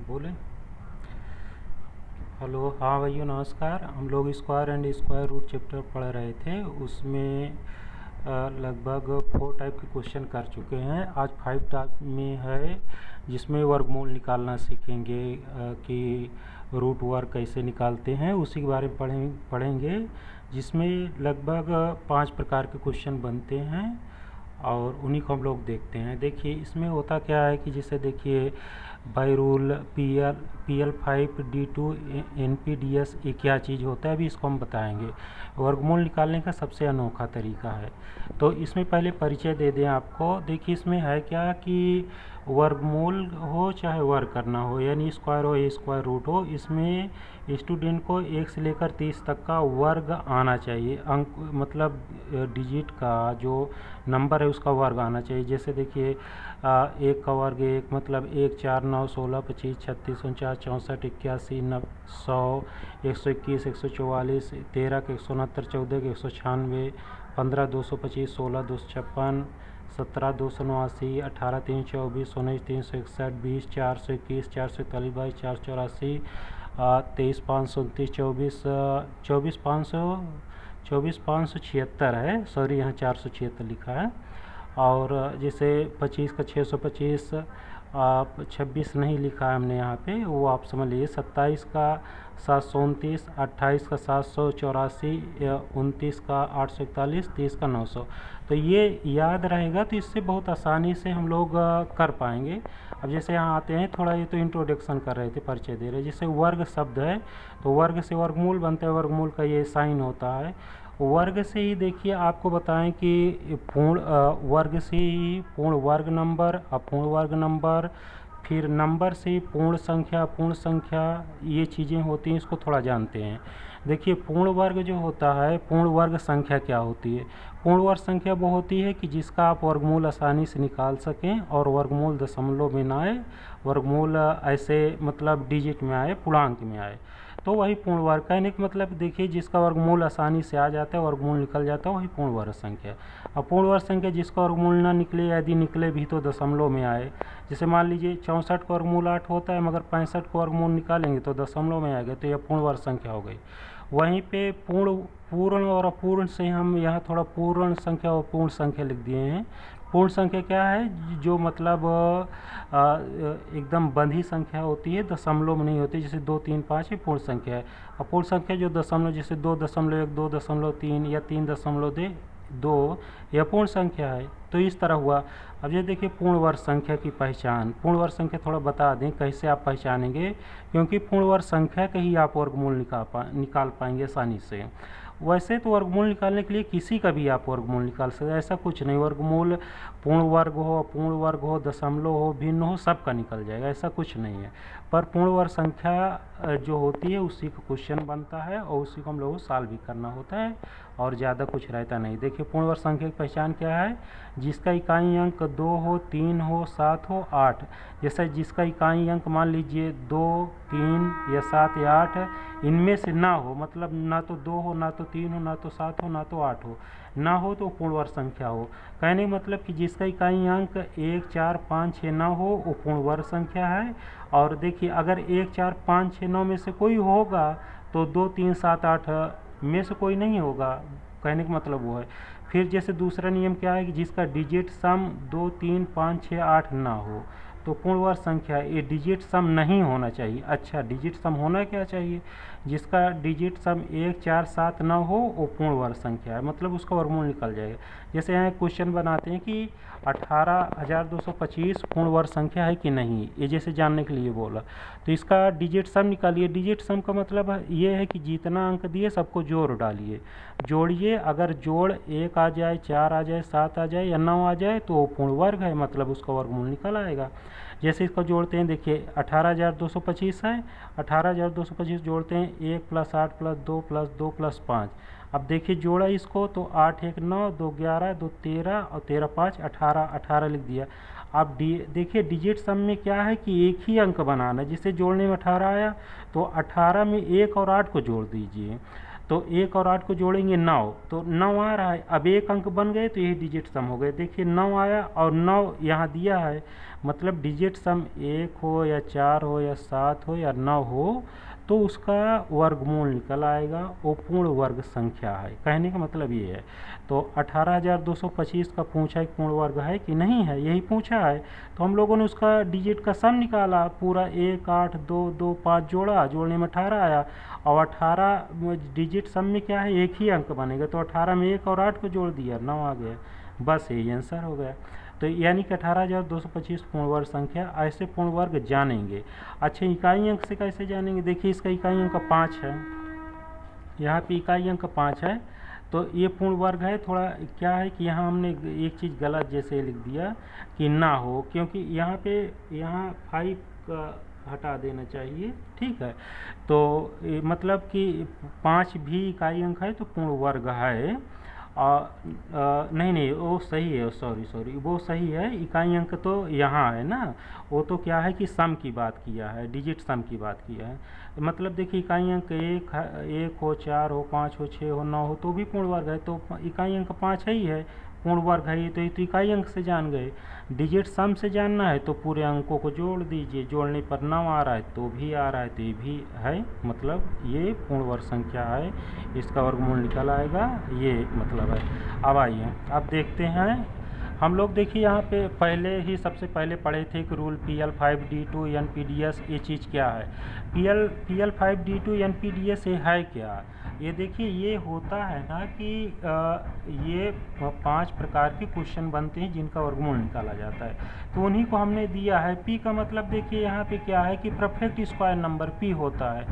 बोले। हेलो, हाँ भैया नमस्कार। हम लोग square and square root chapter पढ़ रहे थे, उसमें लगभग 4 टाइप के क्वेश्चन कर चुके हैं। आज 5 टाइप में है, जिसमें वर्गमूल निकालना सीखेंगे कि रूट वर्ग कैसे निकालते हैं, उसी के बारे में पढ़ेंगे, जिसमें लगभग 5 प्रकार के क्वेश्चन बनते हैं और उन्हीं को हम लोग देखते हैं। देखिए इसमें होता क्या है कि जैसे देखिए by rule PL5 D2 NPDS ये क्या चीज़ होता है, अभी इसको हम बताएंगे। वर्गमूल निकालने का सबसे अनोखा तरीका है। तो इसमें पहले परिचय दे दें आपको। देखिए इसमें है क्या कि वर्गमूल हो चाहे वर्ग करना हो, यानी स्क्वायर हो या स्क्वायर रूट हो, इसमें स्टूडेंट को 1 से लेकर 30 तक का वर्ग आना चाहिए। अंक मतलब डिजिट का जो नंबर है उसका वर्ग आना चाहिए। जैसे देखिए 1 का वर्ग 1 मतलब 1, 4, 9, 16, 25, 36, 49, 64, 81, 100, 121, 144, 13 के 169, 14 के 196, 15, 225, 16, 256, 17, 289, 18, 324, 19, 361, 20, 421, 441, 22, 484, 23, 529, 24, 576 है, सॉरी यहाँ 476 लिखा है। और जैसे 25 का 625, 26 नहीं लिखा है हमने यहाँ पे, वो आप समझ लीजिए। 27 का 729, 28 का 784, 29 का 841, 30 का 900। तो ये याद रहेगा तो इससे बहुत आसानी से हम लोग कर पाएंगे। अब जैसे यहाँ आते हैं, थोड़ा ये तो इंट्रोडक्शन कर रहे थे, परिचय दे रहे। जैसे वर्ग शब्द है तो वर्ग से वर्गमूल बनता है, वर्गमूल का ये साइन होता है। वर्ग से ही देखिए आपको बताएं कि पूर्ण वर्ग से ही पूर्ण वर्ग नंबर, अपूर्ण वर्ग नंबर, फिर नंबर से पूर्ण संख्या, ये चीज़ें होती हैं, इसको थोड़ा जानते हैं। देखिए पूर्ण वर्ग जो होता है, पूर्ण वर्ग संख्या क्या होती है? पूर्ण वर्ग संख्या वो होती है कि जिसका आप वर्गमूल आसानी से निकाल सकें और वर्गमूल दशमलव में ना आए, वर्गमूल ऐसे मतलब डिजिट में आए, पूर्णांक में आए, तो वही पूर्ण वर्ग। कहने का मतलब देखिए जिसका वर्गमूल आसानी से आ जाता है, वर्गमूल निकल जाता है, वही पूर्ण वर्ग संख्या। अब पूर्ण वर्ग संख्या जिसका वर्गमूल ना निकले, यदि निकले भी तो दशमलव में आए। जैसे मान लीजिए 64 का वर्गमूल 8 होता है, मगर 65 का वर्गमूल निकालेंगे तो दशमलव में आएगा, तो यह पूर्ण वर्ग संख्या हो गई। वहीं पे पूर्ण और अपूर्ण से हम यहाँ थोड़ा पूर्ण संख्या और पूर्ण संख्या लिख दिए हैं। पूर्ण संख्या क्या है? जो मतलब एकदम बंधी संख्या होती है, दशमलव में नहीं होती, जैसे 2, 3, 5 ये पूर्ण संख्या है। अपूर्ण संख्या जो दशमलव, जैसे 2.1, 2.3 या 3.2 यह पूर्ण संख्या है। तो इस तरह हुआ। अब ये देखिए पूर्ण वर्ग संख्या की पहचान। पूर्ण वर्ग संख्या थोड़ा बता दें कैसे आप पहचानेंगे, क्योंकि पूर्ण वर्ग संख्या का ही आप वर्गमूल निकाल पाएंगे आसानी से। वैसे तो वर्गमूल निकालने के लिए किसी का भी आप वर्गमूल निकाल सकते हैं, ऐसा कुछ नहीं। वर्गमूल पूर्ण वर्ग हो, अपूर्ण वर्ग हो, दशमलव हो, भिन्न हो, सबका निकल जाएगा, ऐसा कुछ नहीं है। पर पूर्ण वर्ग संख्या जो होती है उसी का क्वेश्चन बनता है और उसी को हम लोगों को सॉल्व भी करना होता है, और ज़्यादा कुछ रहता नहीं। देखिए पूर्ण वर्ग संख्या की पहचान क्या है? जिसका इकाई अंक 2 हो, 3 हो, 7 हो, 8। जैसे जिसका इकाई अंक मान लीजिए 2, 3 या 7 या 8, इनमें से ना हो, मतलब ना तो 2 हो, ना तो 3 हो, ना तो 7 हो, ना तो 8 हो, ना हो तो पूर्ण वर्ग संख्या हो। कहने का मतलब कि जिसका इकाई अंक 1, 4, 5, 6 ना हो वो पूर्ण वर्ग संख्या है। और देखिए अगर 1, 4, 5, 6, 9 में से कोई होगा तो 2, 3, 7, 8 में से कोई नहीं होगा। कहने का मतलब वो है। फिर जैसे दूसरा नियम क्या है कि जिसका डिजिट सम 2, 3, 5, 6, 8 ना हो तो पूर्ण वर्ग संख्या, ये डिजिट सम नहीं होना चाहिए। अच्छा, डिजिट सम होना क्या चाहिए? जिसका डिजिट सम 1, 4, 7 ना हो वो पूर्ण वर्ग संख्या है, मतलब उसका वर्गमूल निकल जाएगा। जैसे यहाँ क्वेश्चन बनाते हैं कि 18,225 पूर्ण वर्ग संख्या है कि नहीं, ये जैसे जानने के लिए बोला, तो इसका डिजिट सम निकालिए। डिजिट सम का मतलब ये है कि जितना अंक दिए सबको जोड़ डालिए, जोड़िए। अगर जोड़ 1 आ जाए, 4 आ जाए, 7 आ जाए या 9 आ जाए तो वो पूर्ण वर्ग है, मतलब उसका वर्गमूल निकल आएगा। जैसे इसको जोड़ते हैं, देखिए 18,225 है, 18,225 जोड़ते हैं, 1 + 8 + 2 + 2 + 5। अब देखिए जोड़ा इसको तो 8, 1, 9, 2, 11, 2, 13 और 13, 5, 18, 18 लिख दिया। अब देखिए डिजिट सम में क्या है कि एक ही अंक बनाना है। जिसे जोड़ने में 18 आया तो 18 में 1 और 8 को जोड़ दीजिए, तो 1 और 8 को जोड़ेंगे 9, तो 9 आ रहा है। अब एक अंक बन गए तो यही डिजिट सम हो गए। देखिए 9 आया और 9 यहाँ दिया है, मतलब डिजिट सम 1 हो या 4 हो या 7 हो या 9 हो तो उसका वर्गमूल निकल आएगा, वो पूर्ण वर्ग संख्या है। कहने का मतलब ये है। तो 18,225 का पूछा एक पूर्ण वर्ग है कि नहीं है, यही पूछा है। तो हम लोगों ने उसका डिजिट का सम निकाला, पूरा 1 8 2 2 5 जोड़ा, जोड़ने में 18 आया। और 18 डिजिट सम में क्या है, एक ही अंक बनेगा, तो 18 में 1 और 8 को जोड़ दिया, 9 आ गया। बस यही आंसर हो गया। तो यानी कि 18,225 पूर्ण वर्ग संख्या। ऐसे पूर्ण वर्ग जानेंगे। अच्छा, इकाई अंक से कैसे जानेंगे? देखिए, इसका इकाई अंक 5 है, यहाँ पे इकाई अंक 5 है, तो ये पूर्ण वर्ग है। थोड़ा क्या है कि यहाँ हमने एक चीज़ गलत जैसे लिख दिया कि ना हो, क्योंकि यहाँ 5 का हटा देना चाहिए, ठीक है। तो मतलब कि 5 भी इकाई अंक है तो पूर्ण वर्ग है। नहीं वो सही है, सॉरी वो सही है। इकाई अंक तो यहाँ है ना, वो तो क्या है कि सम की बात किया है, डिजिट सम की बात किया है। मतलब देखिए, इकाई अंक 1 हो, 4 हो, 5 हो, 6 हो, 9 हो तो भी पूर्ण वर्ग है। तो इकाई अंक 5 है ही है, पूर्ण वर्ग है ये। तो इकाई अंक से जान गए। डिजिट सम से जानना है तो पूरे अंकों को जोड़ दीजिए, जोड़ने पर 9 आ रहा है तो भी आ रहा है, तो ये भी है, मतलब ये पूर्ण वर्ग संख्या है, इसका वर्गमूल निकल आएगा, ये मतलब है। अब आइए, अब देखते हैं हम लोग। देखिए, यहाँ पे पहले ही सबसे पहले पढ़े थे कि रूल PL5D2 NPDS, ये चीज़ क्या है? PL5D2 NPDS ये है क्या? ये देखिए, ये होता है ना कि ये 5 प्रकार के क्वेश्चन बनते हैं जिनका वर्गमूल निकाला जाता है, तो उन्हीं को हमने दिया है। P का मतलब देखिए यहाँ पे क्या है कि परफेक्ट स्क्वायर नंबर P होता है।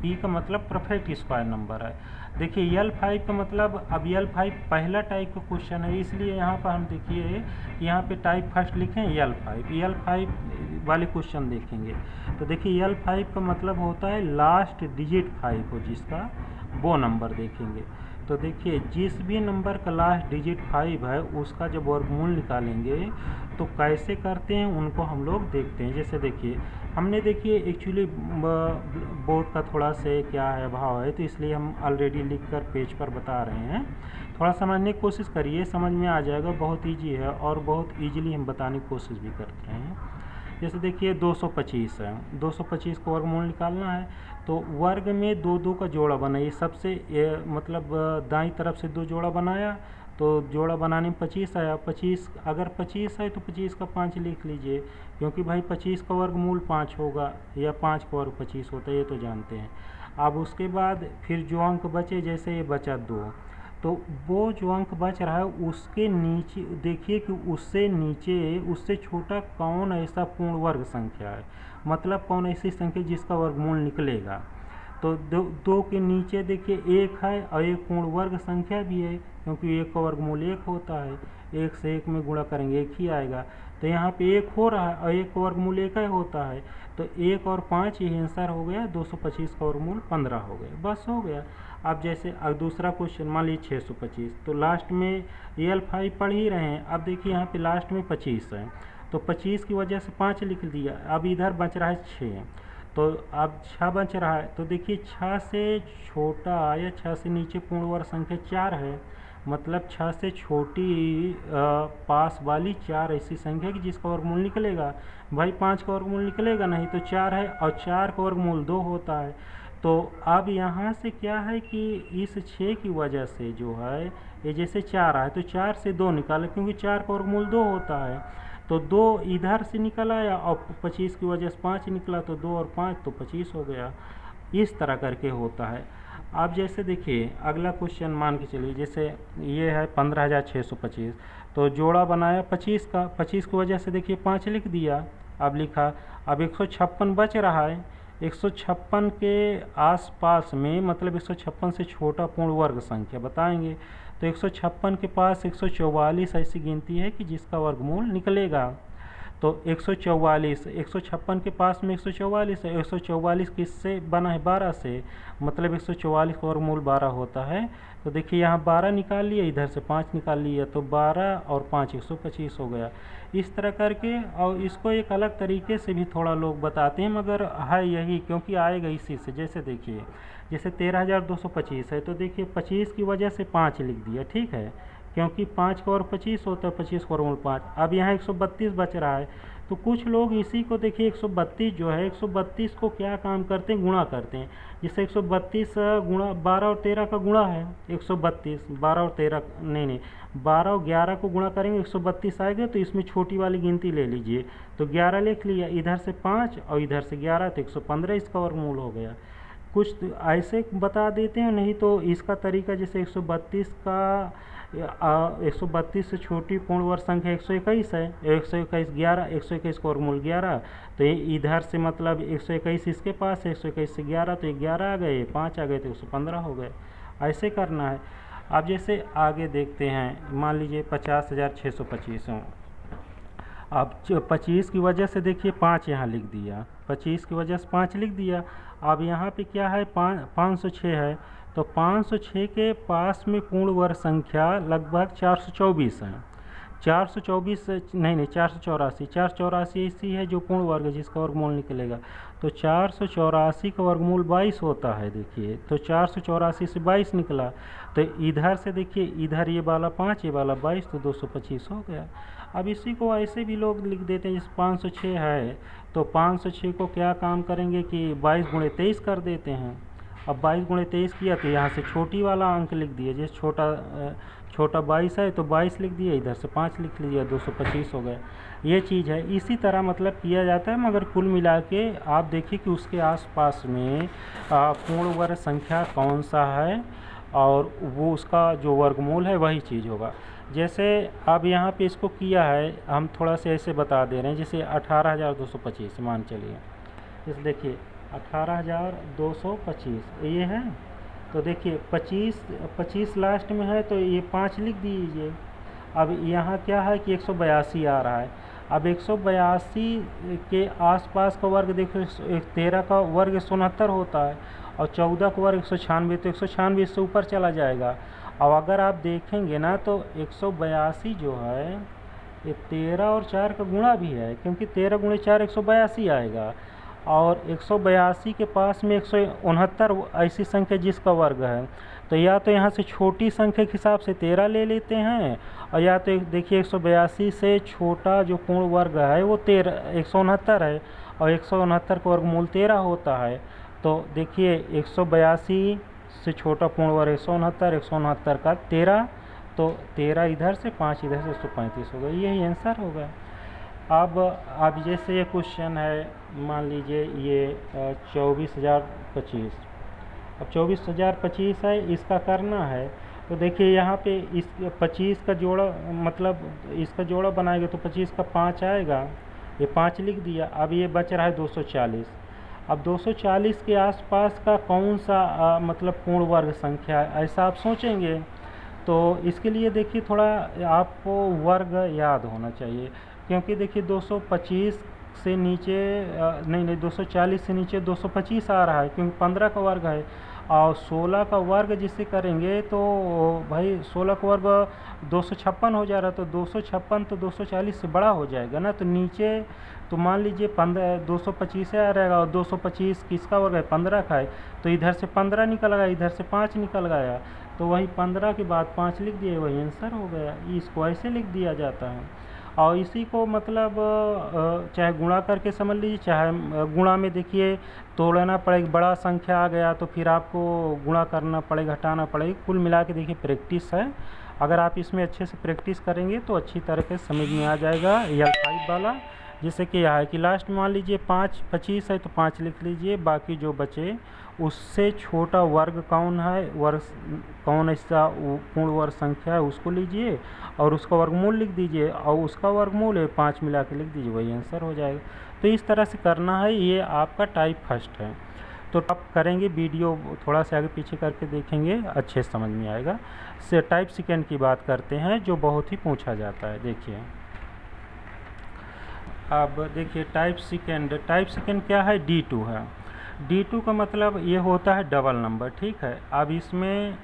P का मतलब परफेक्ट स्क्वायर नंबर है। देखिए, L5 का मतलब, अब L5 पहला टाइप का क्वेश्चन है, इसलिए यहाँ पर हम देखिए यहाँ पे टाइप फर्स्ट लिखें L5 वाले क्वेश्चन देखेंगे। तो देखिए, L5 का मतलब होता है लास्ट डिजिट 5 हो जिसका, वो नंबर देखेंगे। तो देखिए, जिस भी नंबर का लास्ट डिजिट 5 है उसका जब वर्गमूल निकालेंगे तो कैसे करते हैं उनको हम लोग देखते हैं। जैसे देखिए, हमने देखिए एक्चुअली बोर्ड का थोड़ा से क्या है अभाव है, तो इसलिए हम ऑलरेडी लिख कर पेज पर बता रहे हैं। थोड़ा समझने की कोशिश करिए, समझ में आ जाएगा, बहुत ईजी है और बहुत ईजिली हम बताने की कोशिश भी करते हैं। जैसे देखिए 225 है, 225 को वर्गमूल निकालना है, तो वर्ग में 2 2 का जोड़ा बनाइए। सबसे मतलब दाईं तरफ से 2 जोड़ा बनाया तो जोड़ा बनाने में 25 आया। 25 अगर 25 है तो 25 का 5 लिख लीजिए, क्योंकि भाई 25 का वर्गमूल 5 होगा या 5 का वर्ग 25 होता है, ये तो जानते हैं। अब उसके बाद फिर जो अंक बचे, जैसे ये बचा 2, तो वो जो अंक बच रहा है उसके नीचे देखिए कि उससे नीचे उससे छोटा कौन ऐसा पूर्ण वर्ग संख्या है, मतलब कौन ऐसी संख्या जिसका वर्गमूल निकलेगा। तो 2 के नीचे देखिए 1 है और एक पूर्ण वर्ग संख्या भी है, क्योंकि 1 का वर्गमूल 1 होता है, 1 से 1 में गुणा करेंगे 1 ही आएगा। तो यहाँ पे 1 हो रहा है और 1 का वर्गमूल 1 ही होता है, तो 1 और 5 ये आंसर हो गया। 225 का वर्गमूल 15 हो गया, बस हो गया। अब जैसे दूसरा क्वेश्चन मान लीजिए 625, तो लास्ट में L5 पढ़ ही रहे हैं। अब देखिए यहाँ पे लास्ट में 25 है, तो 25 की वजह से 5 लिख दिया। अब इधर बच रहा है 6, तो अब 6 बच रहा है। तो देखिए 6 से छोटा या 6 से नीचे पूर्ण वर्ग संख्या 4 है, मतलब 6 से छोटी पास वाली 4 ऐसी संख्या है कि जिसका वर्गमूल निकलेगा। भाई 5 का वर्गमूल निकलेगा नहीं, तो 4 है और 4 का वर्गमूल 2 होता है। तो अब यहाँ से क्या है कि इस 6 की वजह से जो है ये जैसे 4 आया तो 4 से 2 निकाले, क्योंकि 4 का वर्गमूल 2 होता है, तो 2 इधर से निकल आया और 25 की वजह से 5 निकला, तो 2 और 5 तो 25 हो गया। इस तरह करके होता है। अब जैसे देखिए अगला क्वेश्चन मान के चलिए, जैसे ये है 15,625, तो जोड़ा बनाया 25 का, 25 की वजह से देखिए 5 लिख दिया। अब लिखा, अब 156 बच रहा है। 156 के आसपास में, मतलब 156 से छोटा पूर्ण वर्ग संख्या बताएंगे, तो 156 के पास 144 ऐसी गिनती है कि जिसका वर्गमूल निकलेगा। तो 144, 156 के पास में 144 है, 144 किससे बना है? 12 से, मतलब 144 का वर्गमूल 12 होता है। तो देखिए यहाँ 12 निकाल लिया, इधर से 5 निकाल लिया, तो 12 और 5 125 हो गया। इस तरह करके, और इसको एक अलग तरीके से भी थोड़ा लोग बताते हैं, मगर है यही, क्योंकि आएगा इसी से। जैसे देखिए, जैसे 13,225 है, तो देखिए 25 की वजह से 5 लिख दिया, ठीक है, क्योंकि 5 का और 25 होता है, 25 का वर्गमूल 5। अब यहाँ 132 बच रहा है, तो कुछ लोग इसी को देखिए 132 जो है 132 को क्या काम करते हैं, गुणा करते हैं। जैसे 132 गुणा 12 और 13 का गुणा है 132, 12 और 13 नहीं 12 और 11 को गुणा करेंगे 132 आएगा। तो इसमें छोटी वाली गिनती ले लीजिए, तो 11 लिख लिया, इधर से 5 और इधर से 11 तो 115 इसका वर्गमूल हो गया। कुछ ऐसे बता देते हैं, नहीं तो इसका तरीका जैसे 132 का 132 से छोटी पूर्ण वर्ग संख्या 121 है, 121 11, 121 का वर्गमूल 11, तो ये इधर से मतलब 121 इसके पास है, 121 से 11 तो 11 आ गए, 5 आ गए तो 115 हो गए। ऐसे करना है। अब जैसे आगे देखते हैं, मान लीजिए 50,625 हो। अब 25 की वजह से देखिए 5 यहाँ लिख दिया, 25 की वजह से 5 लिख दिया। अब यहाँ पे क्या है 506 है, तो 506 के पास में पूर्ण वर्ग संख्या लगभग 424 है। 424 नहीं 484 ऐसी है जो पूर्ण वर्ग है जिसका वर्गमूल निकलेगा। तो 484 का वर्गमूल 22 होता है। देखिए तो 484 से 22 निकला, तो इधर से देखिए इधर ये वाला 5 ये वाला 22 तो 225 हो गया। अब इसी को ऐसे भी लोग लिख देते हैं, जैसे 506 है तो 506 को क्या काम करेंगे कि 22 × 23 कर देते हैं। अब 22 × 23 किया तो यहाँ से छोटी वाला अंक लिख दिया, जैसे छोटा 22 है तो 22 लिख दिया, इधर से 5 लिख लिया, 225 हो गया। ये चीज़ है, इसी तरह मतलब किया जाता है। मगर कुल मिला के आप देखिए कि उसके आसपास में पूर्ण वर्ग संख्या कौन सा है और वो उसका जो वर्गमूल है वही चीज़ होगा। जैसे अब यहाँ पे इसको किया है, हम थोड़ा सा ऐसे बता दे रहे हैं, जैसे 18,225 मान चलिए, जैसे देखिए 18,225 ये है। तो देखिए 25 लास्ट में है तो ये 5 लिख दीजिए। अब यहाँ क्या है कि 182 आ रहा है। अब 182 के आसपास का वर्ग देखो, 13 का वर्ग 169 होता है और 14 का वर्ग 196, तो 196 से ऊपर चला जाएगा। अब अगर आप देखेंगे ना तो 182 जो है ये 13 और 4 का गुणा भी है, क्योंकि 13 × 4 182 आएगा। और 182 के पास में 169 ऐसी संख्या जिसका वर्ग है, तो या तो यहाँ से छोटी संख्या के हिसाब से 13 ले लेते हैं, और या तो देखिए 182 से छोटा जो पूर्ण वर्ग है वो 169 है, और 169 का वर्गमूल 13 होता है। तो देखिए 182 से छोटा पूर्ण वर्ग 169, 169 का 13, तो 13 इधर से 5 इधर से 135 हो गया। यही आंसर होगा। अब जैसे ये क्वेश्चन है, मान लीजिए ये 24,025। अब 24,025 है, इसका करना है। तो देखिए यहाँ पे इस 25 का जोड़ा मतलब इसका जोड़ा बनाएगा तो 25 का 5 आएगा, ये 5 लिख दिया। अब ये बच रहा है 240। अब 240 के आसपास का कौन सा मतलब पूर्ण वर्ग संख्या है, ऐसा आप सोचेंगे। तो इसके लिए देखिए थोड़ा आपको वर्ग याद होना चाहिए, क्योंकि देखिए 225 से नीचे नहीं 240 से नीचे 225 आ रहा है, क्योंकि 15 का वर्ग है। और 16 का वर्ग जिससे करेंगे तो भाई 16 का वर्ग 256 हो जा रहा है, तो 256 तो 240 से बड़ा हो जाएगा ना। तो नीचे तो मान लीजिए 225 आ रहेगा, और 225 किसका वर्ग है 15 का है, तो इधर से 15 निकल गया, इधर से 5 निकल गया, तो वही 15 के बाद 5 लिख दिए, वही आंसर हो गया। इसको ऐसे लिख दिया जाता है। और इसी को मतलब चाहे गुणा करके समझ लीजिए, चाहे गुणा में देखिए तोड़ना पड़ेगा, बड़ा संख्या आ गया तो फिर आपको गुणा करना पड़ेगा, हटाना पड़ेगा। कुल मिला के देखिए प्रैक्टिस है, अगर आप इसमें अच्छे से प्रैक्टिस करेंगे तो अच्छी तरह से समझ में आ जाएगा। L5 वाला जैसे कि यह है कि लास्ट में मान लीजिए 25 है तो 5 लिख लीजिए, बाकी जो बचे उससे छोटा वर्ग कौन है, कौन ऐसा पूर्ण वर्ग संख्या है उसको लीजिए और उसका वर्गमूल लिख दीजिए, और उसका वर्गमूल है 5 मिला के लिख दीजिए, वही आंसर हो जाएगा। तो इस तरह से करना है। ये आपका टाइप फर्स्ट है, तो आप करेंगे, वीडियो थोड़ा सा आगे पीछे करके देखेंगे, अच्छे समझ में आएगा। से टाइप सेकेंड की बात करते हैं जो बहुत ही पूछा जाता है। देखिए अब देखिए टाइप सेकेंड क्या है, D2 है। D2 का मतलब ये होता है डबल नंबर, ठीक है। अब इसमें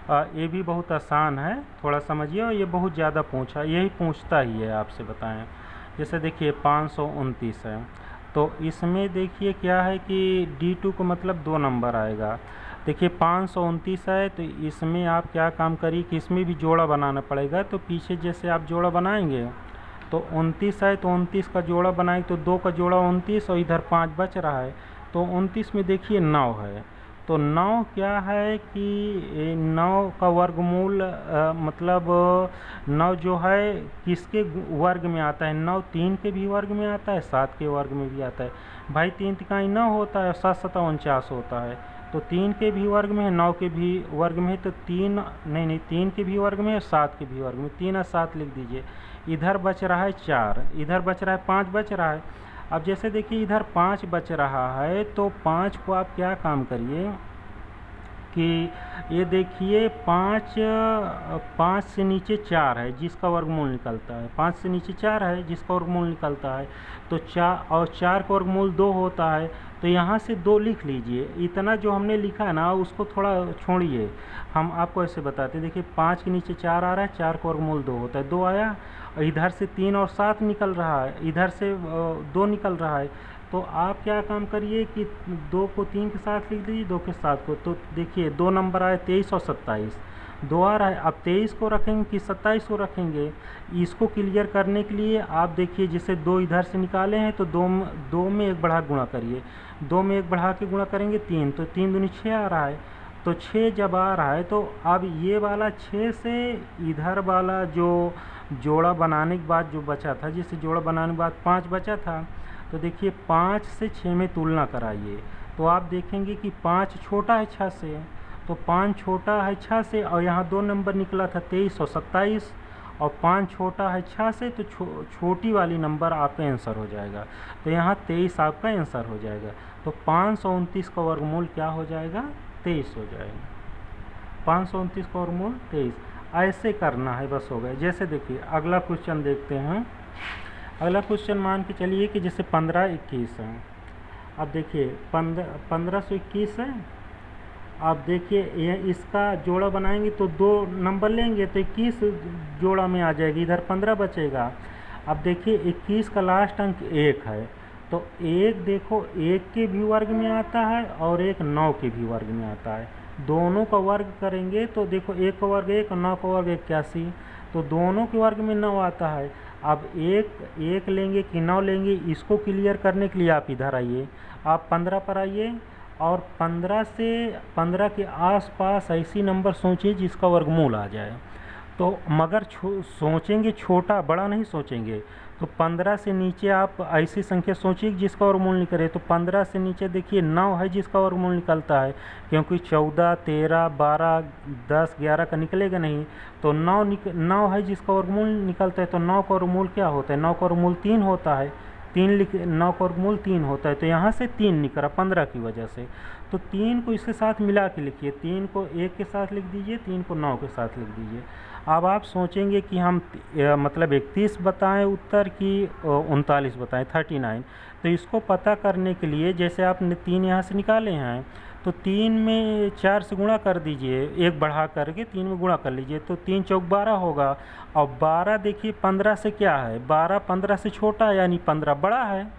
ये भी बहुत आसान है, थोड़ा समझिए, और ये बहुत ज़्यादा यही पूछता ही है आपसे, बताएं। जैसे देखिए 529 है, तो इसमें देखिए क्या है कि D2 को मतलब 2 नंबर आएगा। देखिए 529 है, तो इसमें आप क्या काम करिए कि इसमें भी जोड़ा बनाना पड़ेगा। तो पीछे जैसे आप जोड़ा बनाएंगे तो 29 है, तो 29 का जोड़ा बनाएंगे तो 2 का जोड़ा 29 और इधर 5 बच रहा है, तो 29 में देखिए 9 है। तो 9 क्या है कि 9 का वर्गमूल मतलब 9 जो है किसके वर्ग में आता है? 9 3 के भी वर्ग में आता है, 7 के वर्ग में भी आता है। भाई 3 तिकाई 9 होता है, 7 7 49 होता है, तो 3 के भी वर्ग में है, 9 के भी वर्ग में है, तो 3 के भी वर्ग में है, 7 के भी वर्ग में, 3 और 7 लिख दीजिए। इधर बच रहा है 4, इधर बच रहा है 5 बच रहा है। अब जैसे देखिए इधर 5 बच रहा है, तो 5 को आप क्या काम करिए कि ये देखिए 5 से नीचे 4 है जिसका वर्गमूल निकलता है, 5 से नीचे 4 है जिसका वर्गमूल निकलता है, तो 4 का वर्गमूल 2 होता है, तो यहाँ से 2 लिख लीजिए। इतना जो हमने लिखा है ना उसको थोड़ा छोड़िए, हम आपको ऐसे बताते हैं। देखिए 5 के नीचे 4 आ रहा है, 4 का वर्गमूल 2 होता है, 2 आया, इधर से 3 और 7 निकल रहा है, इधर से 2 निकल रहा है, तो आप क्या काम करिए कि 2 को 3 के साथ लिख दीजिए, 2 के 7 को, तो देखिए 2 नंबर आए 23 और 27, 2 आ रहा है। अब 23 को रखेंगे कि 27 को रखेंगे, इसको क्लियर करने के लिए आप देखिए जैसे 2 इधर से निकाले हैं तो 2 में 1 बढ़ा गुणा करिए, 2 में 1 बढ़ा के गुणा करेंगे 3, तो 3 दूनी 6 आ रहा है, तो 6 जब आ रहा है तो अब ये वाला 6 से इधर वाला जो जोड़ा बनाने के बाद जो बचा था, जिससे जोड़ा बनाने के बाद 5 बचा था, तो देखिए 5 से 6 में तुलना कराइए, तो आप देखेंगे कि 5 छोटा है 6 से, तो 5 छोटा है 6 से, और यहाँ 2 नंबर निकला था 23 और 27, और 5 छोटा है 6 से, तो छोटी वाली नंबर आपका आंसर हो जाएगा, तो यहाँ 23 आपका आंसर हो जाएगा। तो 529 का वर्गमूल क्या हो जाएगा? 23 हो जाएगा। 529 का वर्गमूल 23, ऐसे करना है, बस हो गया। जैसे देखिए अगला क्वेश्चन देखते हैं। अगला क्वेश्चन मान के चलिए कि जैसे 1521 है। अब देखिए 1521 है, आप देखिए ये इसका जोड़ा बनाएंगे तो 2 नंबर लेंगे तो 21 जोड़ा में आ जाएगी, इधर 15 बचेगा। अब देखिए 21 का लास्ट अंक 1 है, तो 1 देखो 1 के भी वर्ग में आता है और 1 9 के भी वर्ग में आता है, दोनों का वर्ग करेंगे तो देखो 1 का वर्ग 1 और 9 का वर्ग 81, तो दोनों के वर्ग में 9 आता है। अब 1 लेंगे कि 9 लेंगे, इसको क्लियर करने के लिए आप इधर आइए, आप 15 पर आइए, और 15 के आसपास ऐसी नंबर सोचिए जिसका वर्गमूल आ जाए, तो मगर सोचेंगे छोटा, बड़ा नहीं सोचेंगे, तो 15 से नीचे आप ऐसी संख्या सोचिए जिसका वर्गमूल निकले, तो 15 से नीचे देखिए 9 है जिसका वर्गमूल निकलता है, क्योंकि 14, 13, 12, 10, 11 का निकलेगा नहीं, तो 9 है जिसका वर्गमूल निकलता है, तो 9 का वर्गमूल क्या होता है? 9 का वर्गमूल 3 होता है, 9 का वर्गमूल 3 होता है, तो यहाँ से 3 निकला 15 की वजह से, तो 3 को इसके साथ मिला के लिखिए, 3 को 1 के साथ लिख दीजिए, 3 को 9 के साथ लिख दीजिए। अब आप सोचेंगे कि हम मतलब 31 बताएं उत्तर की 39 बताएं, 39, तो इसको पता करने के लिए जैसे आपने 3 यहाँ से निकाले हैं, तो 3 में 4 से गुणा कर दीजिए, 1 बढ़ा करके 3 में गुणा कर लीजिए, तो 3 चौक 12 होगा, और 12 देखिए 15 से क्या है? 12 15 से छोटा है, यानी 15 बड़ा है।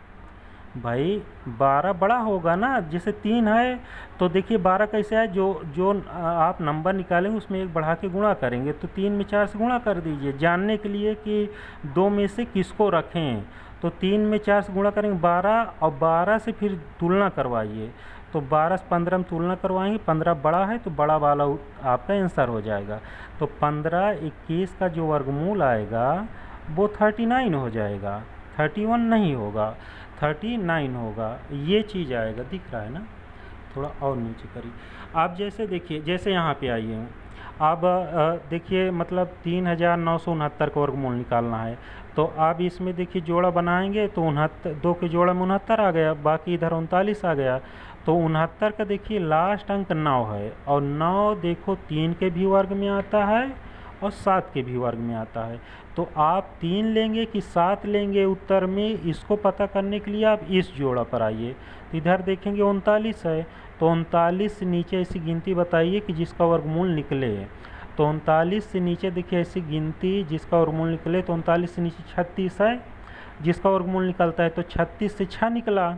भाई 12 बड़ा होगा ना, जैसे 3 है तो देखिए 12 कैसे है, जो आप नंबर निकालेंगे उसमें 1 बढ़ा के गुणा करेंगे, तो 3 में 4 से गुणा कर दीजिए, जानने के लिए कि 2 में से किसको रखें, तो 3 में 4 से गुणा करेंगे 12, और 12 से फिर तुलना करवाइए, तो 12 से 15 में तुलना करवाएंगे, 15 बड़ा है तो बड़ा वाला आपका आंसर हो जाएगा। तो 1521 का जो वर्गमूल आएगा वो 39 हो जाएगा, 31 नहीं होगा, 39 होगा, ये चीज़ आएगा। दिख रहा है ना? थोड़ा और नीचे करिए। आप जैसे देखिए, जैसे यहाँ पे आइए, अब देखिए मतलब 3969 का वर्गमूल निकालना है, तो आप इसमें देखिए जोड़ा बनाएंगे तो 2 के जोड़ा में 69 आ गया, बाकी इधर 39 आ गया, तो 69 का देखिए लास्ट अंक 9 है, और 9 देखो 3 के भी वर्ग में आता है और 7 के भी वर्ग में आता है, तो आप 3 लेंगे कि 7 लेंगे उत्तर में, इसको पता करने के लिए आप इस जोड़ा पर आइए, तो इधर देखेंगे 39 है, तो 39 से नीचे ऐसी गिनती बताइए कि जिसका वर्गमूल निकले, तो 39 से नीचे देखिए ऐसी गिनती जिसका वर्गमूल निकले, तो 39 से नीचे 36 है जिसका वर्गमूल निकलता है, तो 36 से 6 निकला,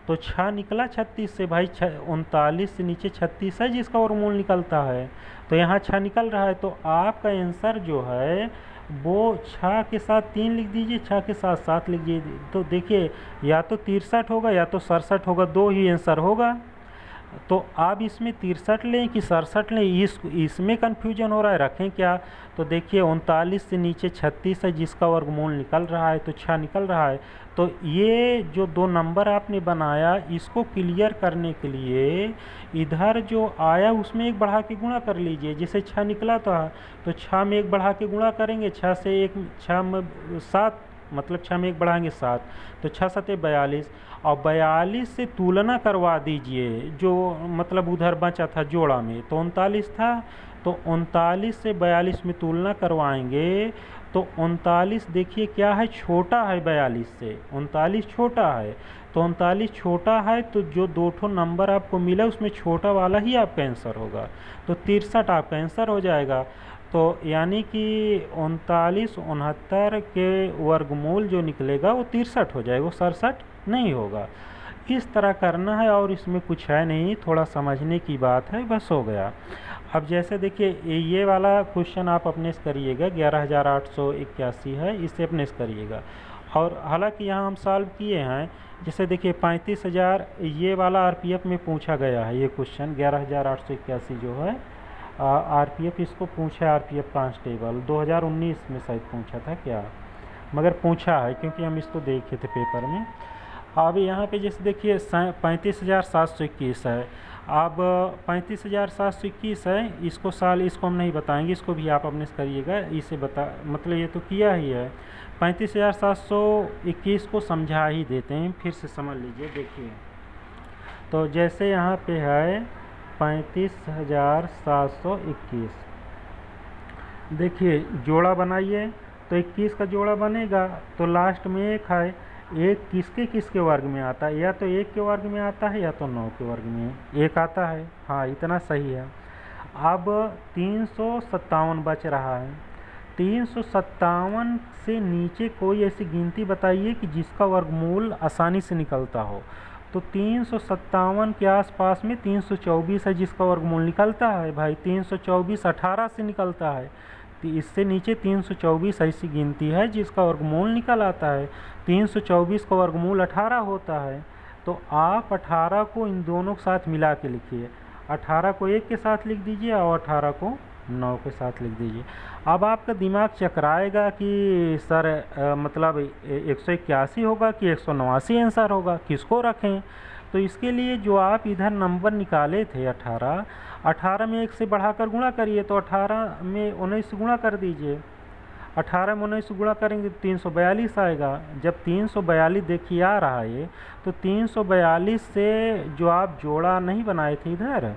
तो 6 निकला 36 से, भाई 39 से नीचे 36 है जिसका वर्गमूल निकलता है, तो यहाँ 6 निकल रहा है, तो आपका आंसर जो है वो 6 के साथ 3 लिख दीजिए, 6 के साथ 7 लिख दीजिए। तो देखिए या तो 63 होगा या तो 67 होगा, दो ही आंसर होगा। तो आप इसमें 63 लें कि 67 लें, इसमें कन्फ्यूजन हो रहा है, रखें क्या? तो देखिए 39 से नीचे 36 है जिसका वर्गमूल निकल रहा है, तो 6 निकल रहा है। तो ये जो दो नंबर आपने बनाया, इसको क्लियर करने के लिए इधर जो आया उसमें एक बढ़ा के गुणा कर लीजिए। जैसे 6 निकला था तो 6 में एक बढ़ा के गुणा करेंगे, 6 से एक 6 में 7, मतलब 6 में एक बढ़ाएंगे 7, तो 6 सते 42, और 42 से तुलना करवा दीजिए जो मतलब उधर बचा था जोड़ा में, तो 39 था, तो 39 से 42 में तुलना करवाएंगे तो 39 देखिए क्या है, छोटा है 42 से, 39 छोटा है। तो 39 छोटा है तो जो दो ठो नंबर आपको मिला उसमें छोटा वाला ही आपका आंसर होगा, तो 63 आपका आंसर हो जाएगा। तो यानी कि 39 69 के वर्गमूल जो निकलेगा वो 63 हो जाएगा, वो 67 नहीं होगा। इस तरह करना है और इसमें कुछ है नहीं, थोड़ा समझने की बात है, बस हो गया। अब जैसे देखिए ये वाला क्वेश्चन आप अपने से करिएगा, 11,881 है, इसे अपने से करिएगा। और हालांकि यहाँ हम सॉल्व किए हैं, जैसे देखिए 35,000 ये वाला आरपीएफ में पूछा गया है, ये क्वेश्चन 11,881 जो है आरपीएफ, इसको पूछा है आरपीएफ कांस्टेबल 2019 में शायद पूछा था क्या, मगर पूछा है क्योंकि हम इसको देखे थे पेपर में। अब यहाँ पे जैसे देखिए 35,721 है, अब 35,721 है, इसको साल इसको हम नहीं बताएंगे, इसको भी आप अपने से करिएगा, इसे बता मतलब ये तो किया ही है। 35,721 को समझा ही देते हैं, फिर से समझ लीजिए। देखिए तो जैसे यहाँ पे है 35,721, देखिए जोड़ा बनाइए तो 21 का जोड़ा बनेगा, तो लास्ट में एक है, एक किसके किसके वर्ग में आता है, या तो 1 के वर्ग में आता है या तो 9 के वर्ग में 1 आता है। हाँ इतना सही है। अब 357 बच रहा है, 357 से नीचे कोई ऐसी गिनती बताइए कि जिसका वर्गमूल आसानी से निकलता हो। तो 357 के आसपास में 324 है जिसका वर्गमूल निकलता है भाई, 324 18 से निकलता है, तो इससे नीचे 324 ऐसी गिनती है जिसका वर्गमूल निकल आता है। 324 का वर्गमूल 18 होता है, तो आप 18 को इन दोनों के साथ मिला के लिखिए, 18 को 1 के साथ लिख दीजिए और 18 को 9 के साथ लिख दीजिए। अब आपका दिमाग चकराएगा कि सर मतलब 181 होगा कि 189 आंसर होगा, किसको रखें? तो इसके लिए जो आप इधर नंबर निकाले थे 18 में 1 से बढ़ाकर गुणा करिए, तो 18 में 19 से गुणा कर दीजिए, 18 में 19 से गुणा करेंगे तो 342 आएगा। जब 342 देखिए आ रहा है, तो 342 से जो आप जोड़ा नहीं बनाए थे, इधर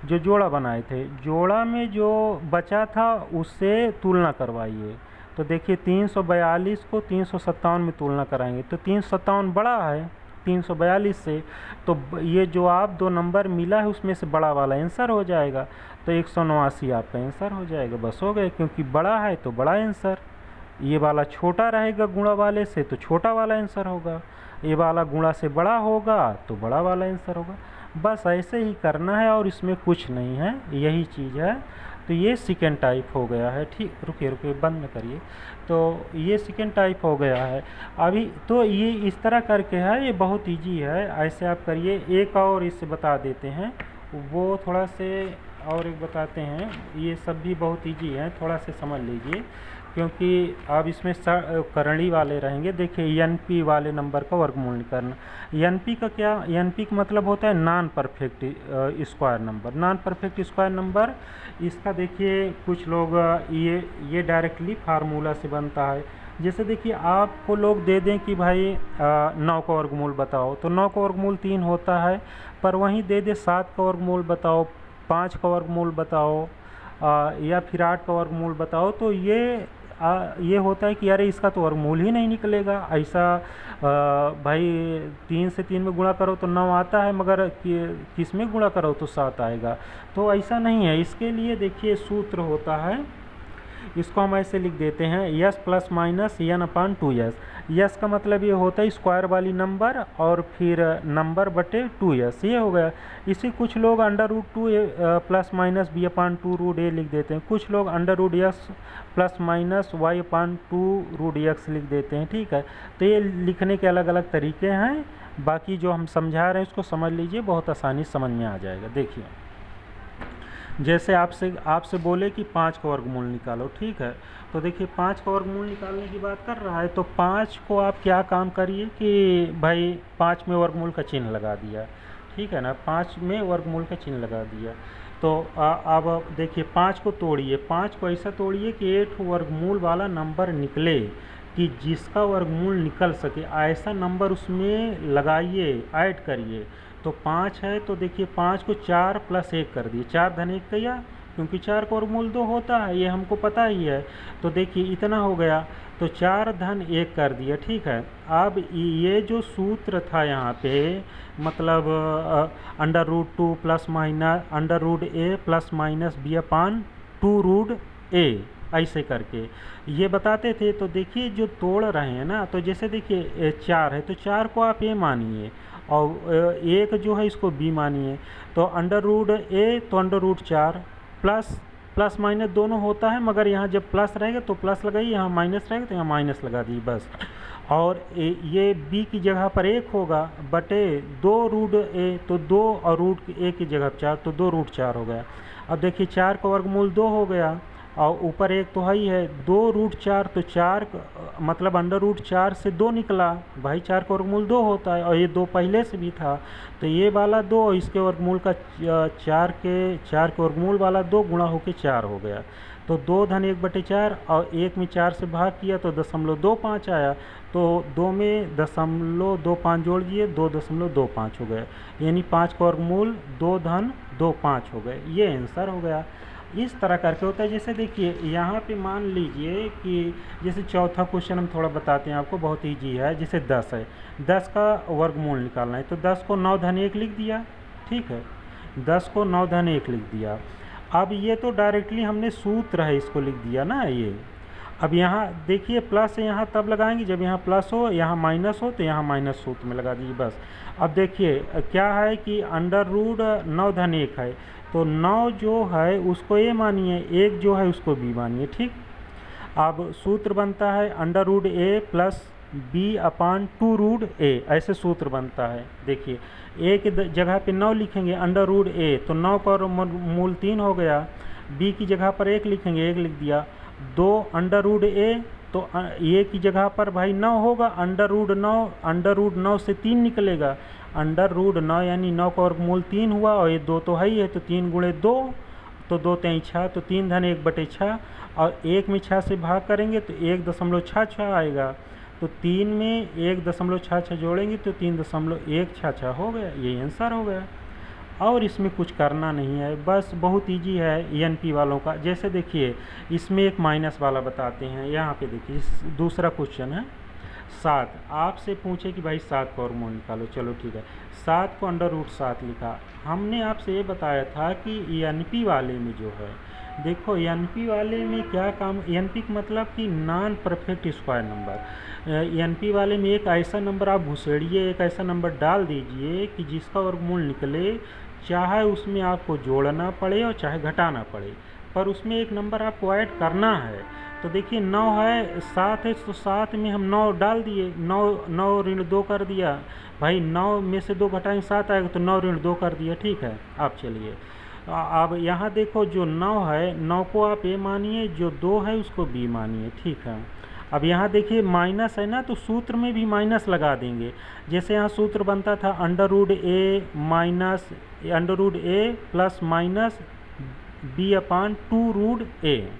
जो जोड़ा बनाए थे, जोड़ा में जो बचा था उससे तुलना करवाइए। तो देखिए 342 को 357 में तुलना कराएंगे तो 357 बड़ा है 342 से, तो ये जो आप दो नंबर मिला है उसमें से बड़ा वाला आंसर हो जाएगा, तो 189 आपका आंसर हो जाएगा। बस हो गए, क्योंकि बड़ा है तो बड़ा आंसर, ये वाला छोटा रहेगा गुणा वाले से तो छोटा वाला आंसर होगा, ये वाला गुणा से बड़ा होगा तो बड़ा वाला आंसर होगा। बस ऐसे ही करना है और इसमें कुछ नहीं है, यही चीज़ है। तो ये सेकेंड टाइप हो गया है। ठीक, रुकिए बंद न करिए। तो ये सेकेंड टाइप हो गया है अभी। तो ये इस तरह करके है, ये बहुत इजी है, ऐसे आप करिए। एक और इससे बता देते हैं, वो थोड़ा से और एक बताते हैं, ये सब भी बहुत इजी है, थोड़ा से समझ लीजिए क्योंकि अब इसमें करणी वाले रहेंगे। देखिए एनपी वाले नंबर का वर्गमूल निकालना। एनपी का क्या, एनपी का मतलब होता है non perfect square number. Non perfect square number इसका देखिए कुछ लोग ये डायरेक्टली फार्मूला से बनता है। जैसे देखिए आपको लोग दे दें कि भाई 9 का वर्गमूल बताओ, तो 9 का वर्गमूल 3 होता है, पर वहीं दे दे 7 का वर्गमूल बताओ, 5 का वर्गमूल बताओ या फिर 8 का वर्गमूल बताओ, तो ये होता है कि अरे इसका तो वर्गमूल ही नहीं निकलेगा। ऐसा भाई 3 से 3 में गुणा करो तो 9 आता है, मगर किस में गुणा करो तो 7 आएगा। तो ऐसा नहीं है। इसके लिए देखिए सूत्र होता है, इसको हम ऐसे लिख देते हैं यस प्लस माइनस एन अपान 2s। यस का मतलब ये होता है स्क्वायर वाली नंबर और फिर नंबर बटे 2s, ये हो गया। इसी कुछ लोग under root 2 plus minus B upon 2 root A लिख देते हैं, कुछ लोग under root yes plus minus Y upon 2 root X लिख देते हैं, ठीक है। तो ये लिखने के अलग अलग तरीके हैं, बाकी जो हम समझा रहे हैं उसको समझ लीजिए, बहुत आसानी समझ में आ जाएगा। देखिए जैसे आपसे बोले कि 5 का वर्गमूल निकालो, ठीक है। तो देखिए 5 का वर्गमूल निकालने की बात कर रहा है, तो 5 को आप क्या काम करिए कि भाई 5 में वर्गमूल का चिन्ह लगा दिया, ठीक है ना, 5 में वर्गमूल का चिन्ह लगा दिया। तो अब देखिए 5 को तोड़िए, 5 को ऐसा तोड़िए कि 8 वर्गमूल वाला नंबर निकले, कि जिसका वर्गमूल निकल सके ऐसा नंबर उसमें लगाइए, ऐड करिए। तो 5 है तो देखिए 5 को 4 प्लस 1 कर दिए, 4 धन 1 किया, क्योंकि 4 का वर्गमूल 2 होता है, ये हमको पता ही है। तो देखिए इतना हो गया, तो 4 धन 1 कर दिया, ठीक है। अब ये जो सूत्र था यहाँ पे, मतलब under root 2 plus minus under root A plus minus B upon 2 root A, ऐसे करके ये बताते थे। तो देखिए जो तोड़ रहे हैं ना, तो जैसे देखिए 4 है तो 4 को आप ए मानिए और 1 जो है इसको बी मानिए। तो अंडर रूट ए तो अंडर रूट 4 प्लस माइनस दोनों होता है, मगर यहाँ जब प्लस रहेगा तो प्लस लगाइए, यहाँ माइनस रहेगा तो यहाँ माइनस लगा दीजिए बस। और ये बी की जगह पर 1 होगा बटे 2 रूट ए, तो 2 और रूट ए की जगह 4, तो 2 रूट 4 हो गया। अब देखिए 4 का वर्गमूल 2 हो गया और ऊपर 1 तो है ही है, 2 रूट 4, तो 4 मतलब अंडर रूट 4 से 2 निकला, भाई 4 का वर्गमूल 2 होता है और ये 2 पहले से भी था, तो ये वाला 2 इसके वर्गमूल का 4 के वर्गमूल वाला 2 गुणा होके 4 हो गया। तो 2 धन 1 बटे 4 और 1 में 4 से भाग किया तो 0.25 आया, तो 2 में 0.25 जोड़ दिए, 2.25 हो गया, यानी 5 का वर्गमूल 2 धन 25 हो गए, ये आंसर हो गया। इस तरह करके होता है। जैसे देखिए यहाँ पे मान लीजिए कि जैसे चौथा क्वेश्चन हम थोड़ा बताते हैं आपको, बहुत ईजी है। जैसे 10 है, 10 का वर्गमूल निकालना है, तो 10 को 9 धन 1 लिख दिया, ठीक है, 10 को 9 धन 1 लिख दिया। अब ये तो डायरेक्टली हमने सूत्र है इसको लिख दिया ना ये। अब यहाँ देखिए प्लस यहाँ तब लगाएंगे जब यहाँ प्लस हो, यहाँ माइनस हो, तो यहाँ माइनस सूत्र में लगा दीजिए बस। अब देखिए क्या है कि अंडर रूट 9 धन 1 है, तो 9 जो है उसको ए मानिए, 1 जो है उसको बी मानिए, ठीक। अब सूत्र बनता है under root A plus B upon 2 root A, ऐसे सूत्र बनता है। देखिए ए के जगह पे 9 लिखेंगे, अंडर रूट ए, तो 9 का मूल 3 हो गया, बी की जगह पर 1 लिखेंगे, 1 लिख दिया, 2 अंडर रूट ए, तो ए की जगह पर भाई 9 होगा, अंडर रूट 9 से 3 निकलेगा, अंडर रूट 9 यानी 9 का वर्गमूल 3 हुआ, और ये 2 तो है ही है, तो 3 गुणे 2, तो 2 3 6, तो 3 धन 1 बटे 6, और 1 में 6 से भाग करेंगे तो 1.66 आएगा, तो 3 में 1.66 जोड़ेंगे तो 3.166 हो गया, ये आंसर हो गया। और इसमें कुछ करना नहीं है, बस बहुत इजी है एनपी वालों का। जैसे देखिए इसमें एक माइनस वाला बताते हैं, यहाँ पे देखिए दूसरा क्वेश्चन है 7, आपसे पूछे कि भाई 7 का वर्गमूल निकालो, चलो ठीक है, 7 को अंडर रूट 7 लिखा। हमने आपसे ये बताया था कि एनपी वाले में जो है, देखो एनपी वाले में क्या काम, एनपी का मतलब कि non perfect square number. NP वाले में एक ऐसा नंबर आप घुसेड़िए, एक ऐसा नंबर डाल दीजिए कि जिसका वर्गमूल निकले, चाहे उसमें आपको जोड़ना पड़े और चाहे घटाना पड़े, पर उसमें एक नंबर आपको ऐड करना है। तो देखिए 9 है, 7 है, तो 7 में हम 9 डाल दिए, 9 ऋण 2 कर दिया, भाई 9 में से 2 घटाएंगे 7 आएगा, तो 9 ऋण 2 कर दिया, ठीक है। आप चलिए अब यहाँ देखो जो 9 है, 9 को आप ए मानिए, जो 2 है उसको बी मानिए, ठीक है। अब यहाँ देखिए माइनस है ना, तो सूत्र में भी माइनस लगा देंगे। जैसे यहाँ सूत्र बनता था under root A plus minus B upon 2 root ए,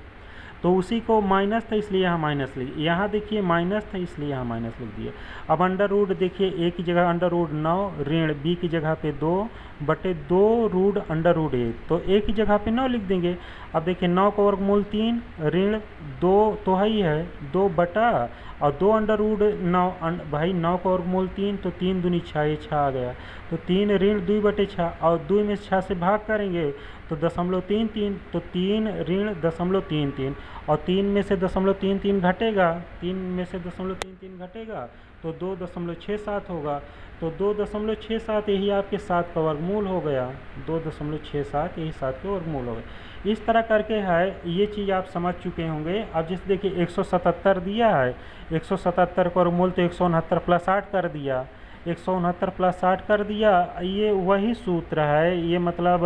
तो उसी को माइनस था इसलिए यहाँ माइनस लिख, यहाँ देखिए माइनस था इसलिए यहाँ माइनस लिख दिए। अब अंडर रूट देखिए ए की जगह अंडर रूट 9 ऋण बी की जगह पे 2, बटे 2 रूट अंडर रूट 1, तो एक ही जगह पे 9 लिख देंगे। अब देखिए 9 का वर्गमूल 3 ऋण 2 तो है ही है, 2 बटा और 2 अंडर रूट 9 भाई 9 का वर्गमूल 3 तो 3 दूनी 6, ये 6 आ गया, तो 3 ऋण 2 बटे 6 और 2 में 6 से भाग करेंगे तो 0.33, तो 3 ऋण 0.33 और 3 में से 0.33 घटेगा, 3 में से 0.33 घटेगा तो 2.67 होगा, तो 2.67 यही आपके 7 का वर्गमूल हो गया, 2.67 यही 7 के वर्गमूल हो गए। इस तरह करके है, ये चीज़ आप समझ चुके होंगे। अब जैसे देखिए 177 दिया है, 177 का वर्गमूल तो 169 प्लस 8 कर दिया, 169 प्लस 8 कर दिया, ये वही सूत्र है, ये मतलब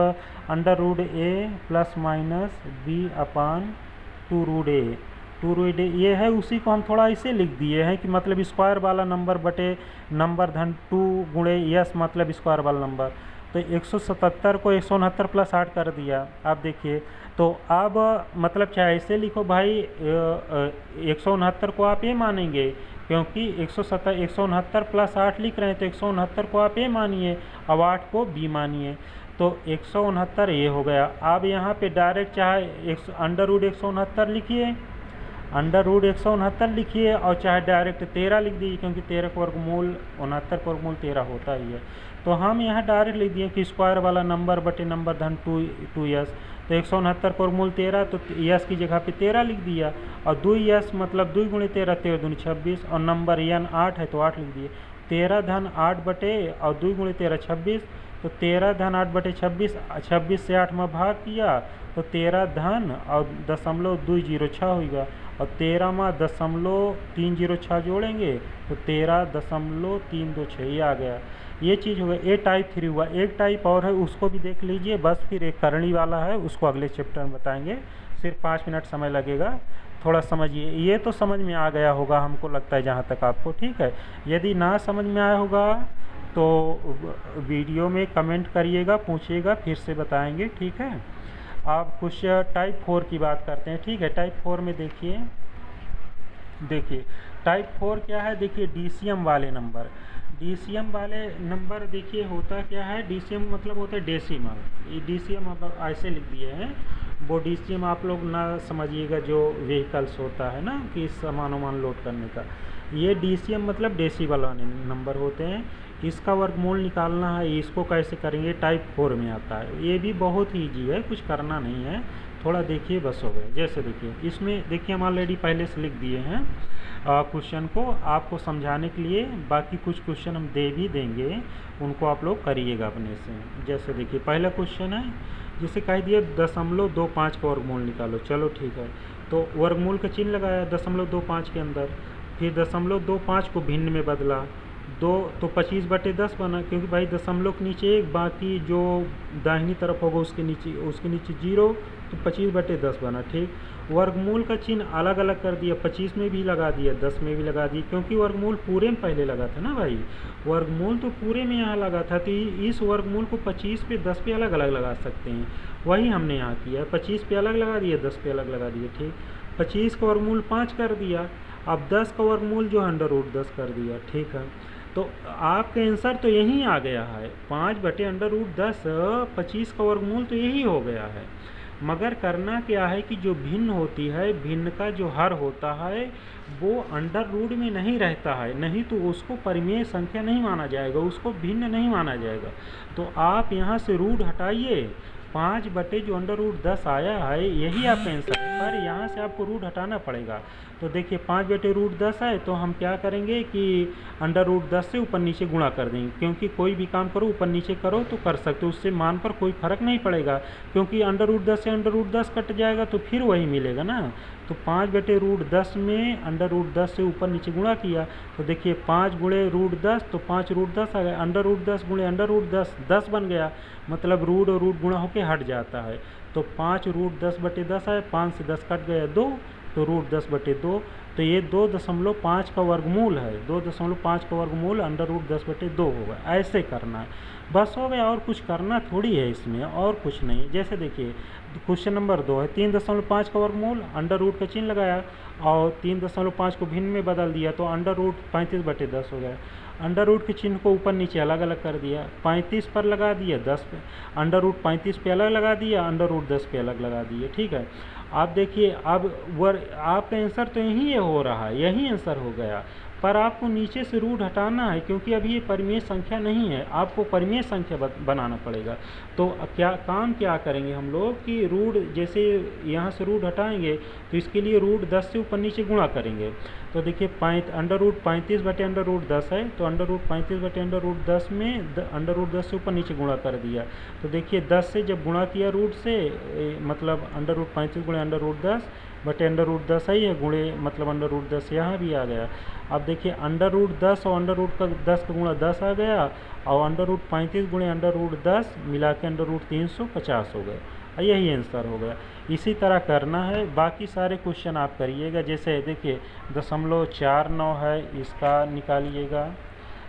under root A plus minus B upon 2 root A, 2 root ए ये है, उसी को हम थोड़ा ऐसे लिख दिए हैं कि मतलब स्क्वायर वाला नंबर बटे नंबर धन 2 गुणे यस मतलब स्क्वायर वाला नंबर, तो 177 को 169 प्लस 8 कर दिया। आप देखिए तो अब मतलब चाहे ऐसे लिखो भाई, 169 को आप ये मानेंगे क्योंकि 169 प्लस 8 लिख रहे हैं, तो 169 को आप ए मानिए, अब 8 को बी मानिए, तो 169 ये हो गया। अब यहाँ पे डायरेक्ट चाहे अंडर रूट 169 लिखिए, अंडर रूट 169 लिखिए और चाहे डायरेक्ट 13 लिख दीजिए, क्योंकि 13 का वर्गमूल 69 का वर्गमूल 13 होता ही है। तो हम यहाँ डायरेक्ट लिख दिए कि स्क्वायर वाला नंबर बटे नंबर धन 2 यस, तो 169 का वर्गमूल 13, तो यस की जगह पे 13 लिख दिया, और 2 यस मतलब 2 गुणे 13, 13 दूनी 26, और नंबर यन 8 है तो 8 लिख दिए, 13 धन 8 बटे और 2 गुणे 13 26, तो 13 धन 8 बटे 26, 26 से 8 में भाग किया तो 13 धन और 0.206 होगा, और 13 में 0.306 जोड़ेंगे तो 13.326 ये आ गया। ये चीज़ हो गई, ए टाइप 3 हुआ। एक टाइप और है, उसको भी देख लीजिए, बस फिर एक करणी वाला है, उसको अगले चैप्टर में बताएंगे, सिर्फ 5 मिनट समय लगेगा, थोड़ा समझिए। ये तो समझ में आ गया होगा हमको लगता है जहाँ तक आपको, ठीक है। यदि ना समझ में आया होगा तो वीडियो में कमेंट करिएगा, पूछिएगा, फिर से बताएंगे, ठीक है। आप कुछ टाइप 4 की बात करते हैं, ठीक है। टाइप 4 में देखिए टाइप 4 क्या है, देखिए डीसीएम वाले नंबर, डीसीएम वाले नंबर देखिए होता क्या है, डीसीएम मतलब होता है डेसिमल, ये डीसीएम आप ऐसे लिख दिए हैं, वो डीसीएम आप लोग ना समझिएगा जो व्हीकल्स होता है ना कि सामान लोड करने का, ये डीसीएम मतलब डेसिबल वाले नंबर होते हैं। इसका वर्गमूल निकालना है, इसको कैसे करेंगे, टाइप 4 में आता है, ये भी बहुत ही ईजी है, कुछ करना नहीं है, थोड़ा देखिए बस हो गया। जैसे देखिए इसमें देखिए हम ऑलरेडी पहले से लिख दिए हैं क्वेश्चन को आपको समझाने के लिए, बाकी कुछ क्वेश्चन हम दे भी देंगे, उनको आप लोग करिएगा अपने से। जैसे देखिए पहला क्वेश्चन है, जिसे कह दिया 0.25 का वर्गमूल निकालो, चलो ठीक है, तो वर्गमूल का चिन्ह लगाया 0.25 के अंदर, फिर 0.25 को भिन्न में बदला, 2 तो 25/10 बना, क्योंकि भाई दशमलव के नीचे एक, बाकी जो दाहिनी तरफ होगा उसके नीचे 0, तो 25/10 बना, ठीक। वर्गमूल का चिन्ह अलग अलग कर दिया, 25 में भी लगा दिया, 10 में भी लगा दिया, क्योंकि वर्गमूल पूरे में पहले लगा था ना भाई, वर्गमूल तो पूरे में यहाँ लगा था, तो इस वर्गमूल को 25 पे 10 पे अलग अलग लगा सकते हैं, वही हमने यहाँ किया, 25 पे अलग लगा दिया, 10 पे अलग लगा दिया, ठीक। 25 का वर्गमूल 5 कर दिया, अब 10 का वर्गमूल जो √10 कर दिया, ठीक है। तो आपका आंसर तो यही आ गया है, 5/√10, 25 का वर्गमूल तो यही हो गया है। मगर करना क्या है कि जो भिन्न होती है, भिन्न का जो हर होता है वो अंडर रूट में नहीं रहता है, नहीं तो उसको परिमेय संख्या नहीं माना जाएगा, उसको भिन्न नहीं माना जाएगा। तो आप यहाँ से रूट हटाइए, 5 बटे जो √10 आया है यही आपका आंसर है, पर यहाँ से आपको रूट हटाना पड़ेगा। तो देखिए 5/√10 है, तो हम क्या करेंगे कि √10 से ऊपर नीचे गुणा कर देंगे, क्योंकि कोई भी काम करो ऊपर नीचे करो तो कर सकते हो, उससे मान पर कोई फर्क नहीं पड़ेगा, क्योंकि √10 से √10 कट जाएगा तो फिर वही मिलेगा ना। तो 5/√10 में √10 से ऊपर नीचे गुणा किया, तो देखिए 5 गुणे √10, तो 5√10 आ गया, √10 गुणे √10 10 बन गया, मतलब रूट और रूट गुणा होकर हट जाता है, तो 5 √10/10 है, 5 से 10 कट गया 2, तो √10/2, तो ये 2.5 का वर्गमूल है, 2.5 का वर्गमूल √10/2 होगा। ऐसे करना है, बस हो गया। और कुछ करना थोड़ी है इसमें, और कुछ नहीं। जैसे देखिए क्वेश्चन नंबर 2 है, 3.5 का वर्गमूल, अंडर रूट का चिन्ह लगाया और 3.5 को भिन्न में बदल दिया तो √35/10 हो गया। अंडर रूट के चिन्ह को ऊपर नीचे अलग अलग कर दिया, 35 पर लगा दिया, 10 पे, √35 पे अलग लगा दिया, √10 पे अलग लगा दिए। ठीक है, आप देखिए अब आपका आंसर तो यही हो रहा है, यही आंसर हो गया, पर आपको नीचे से रूट हटाना है क्योंकि अभी ये परिमेय संख्या नहीं है, आपको परिमेय संख्या बनाना पड़ेगा। तो क्या करेंगे हम लोग कि रूट जैसे यहाँ से रूट हटाएंगे तो इसके लिए √10 से ऊपर नीचे गुणा करेंगे। तो देखिए √35/√10 है, तो √35/√10 में √10 से ऊपर नीचे गुणा कर दिया। तो देखिए 10 से जब गुणा किया रूट से, मतलब √35 गुणे √10/√10 ही है, गुणे मतलब √10 यहाँ भी आ गया। अब देखिए √10 और √10 का गुणा 10 आ गया और √35 गुणे √10 मिला के √350 हो गए। यही आंसर हो गया। इसी तरह करना है, बाकी सारे क्वेश्चन आप करिएगा। जैसे देखिए 0.49 है, इसका निकालिएगा।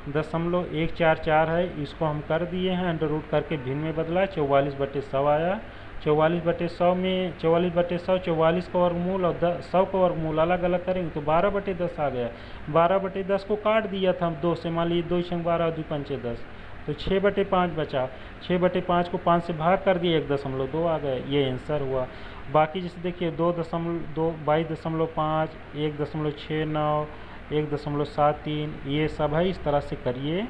0.144 है, इसको हम कर दिए हैं, अंडर रूट करके भिन्न में बदला, 44/100 आया। 44/100 में 44/100 44 का वर्गमूल और 100 का वर्गमूल अलग अलग करेंगे तो 12/10 आ गया। 12/10 को काट दिया था हम 2 से, मान लीजिए 2 × 12 2 × 5 = 10, तो 6/5 बचा। 6/5 को 5 से भाग कर दिया, 1.2 आ गया। ये आंसर हुआ। बाकी जैसे देखिए 22.5, 1.69, 1.73, ये सब है। इस तरह से करिए,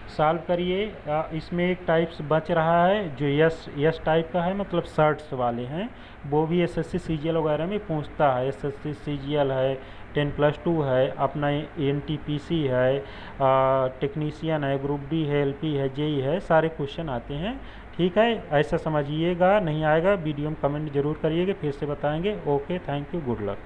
सॉल्व करिए। इसमें एक टाइप्स बच रहा है जो यस टाइप का है, मतलब शर्ट्स वाले हैं, वो भी SSC CGL वगैरह में पूछता है। SSC CGL है, 10+2 है, अपना NTPC है, टेक्नीशियन है, ग्रुप D है, LP है, JEE है, सारे क्वेश्चन आते हैं। ठीक है, ऐसा समझिएगा। नहीं आएगा वीडियो में कमेंट जरूर करिएगा, फिर से बताएंगे। Okay, thank you, good luck.